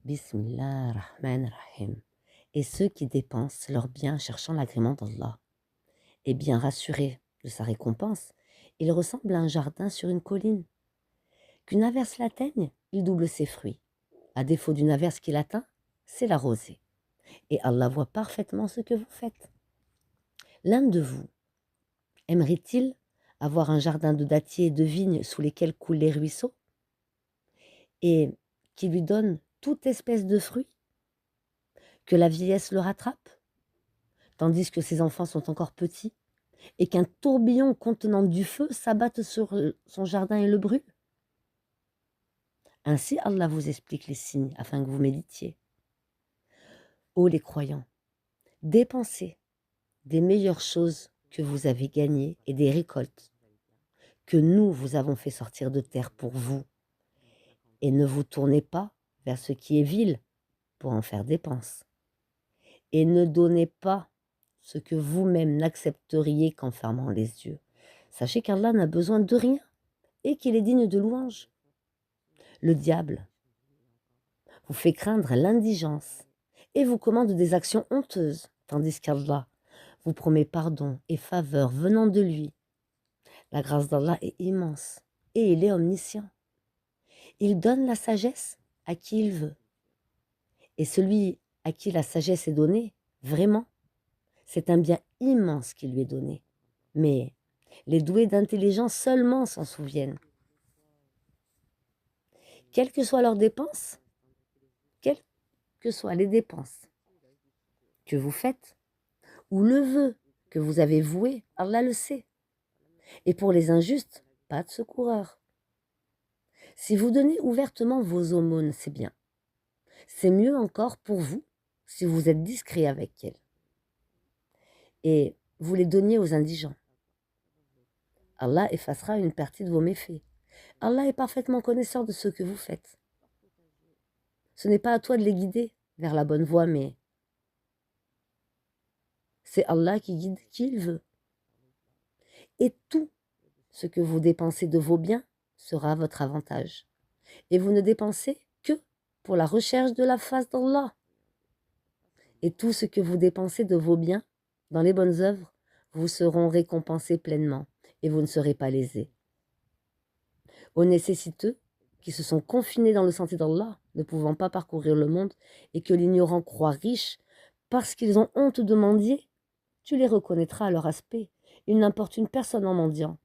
Bismillah ar-Rahman ar-Rahim. Et ceux qui dépensent leurs biens cherchant l'agrément d'Allah, et bien rassurés de sa récompense, ils ressemblent à un jardin sur une colline. Qu'une averse l'atteigne, il double ses fruits. À défaut d'une averse qui l'atteint, c'est la rosée. Et Allah voit parfaitement ce que vous faites. L'un de vous aimerait-il avoir un jardin de dattiers et de vignes sous lesquels coulent les ruisseaux et qui lui donne toute espèce de fruits, que la vieillesse le rattrape, tandis que ses enfants sont encore petits, et qu'un tourbillon contenant du feu s'abatte sur son jardin et le brûle? Ainsi Allah vous explique les signes afin que vous méditiez. Ô les croyants, dépensez des meilleures choses que vous avez gagnées et des récoltes que nous vous avons fait sortir de terre pour vous, et ne vous tournez pas vers ce qui est vil pour en faire dépense, et ne donnez pas ce que vous-même n'accepteriez qu'en fermant les yeux. Sachez qu'Allah n'a besoin de rien et qu'il est digne de louange. Le diable vous fait craindre l'indigence et vous commande des actions honteuses, tandis qu'Allah vous promet pardon et faveur venant de lui. La grâce d'Allah est immense et il est omniscient. Il donne la sagesse à qui il veut. Et celui à qui la sagesse est donnée, vraiment, c'est un bien immense qui lui est donné. Mais les doués d'intelligence seulement s'en souviennent. Quelles que soient leurs dépenses, quelles que soient les dépenses que vous faites, ou le vœu que vous avez voué, Allah le sait. Et pour les injustes, pas de secoureur. Si vous donnez ouvertement vos aumônes, c'est bien. C'est mieux encore pour vous si vous êtes discret avec elles. Et vous les donniez aux indigents. Allah effacera une partie de vos méfaits. Allah est parfaitement connaisseur de ce que vous faites. Ce n'est pas à toi de les guider vers la bonne voie, mais c'est Allah qui guide qui il veut. Et tout ce que vous dépensez de vos biens sera à votre avantage. Et vous ne dépensez que pour la recherche de la face d'Allah. Et tout ce que vous dépensez de vos biens dans les bonnes œuvres vous seront récompensés pleinement et vous ne serez pas lésés. Aux nécessiteux qui se sont confinés dans le sentier d'Allah, ne pouvant pas parcourir le monde, et que l'ignorant croit riche parce qu'ils ont honte de mendier, tu les reconnaîtras à leur aspect. Ils n'importunent personne en mendiant.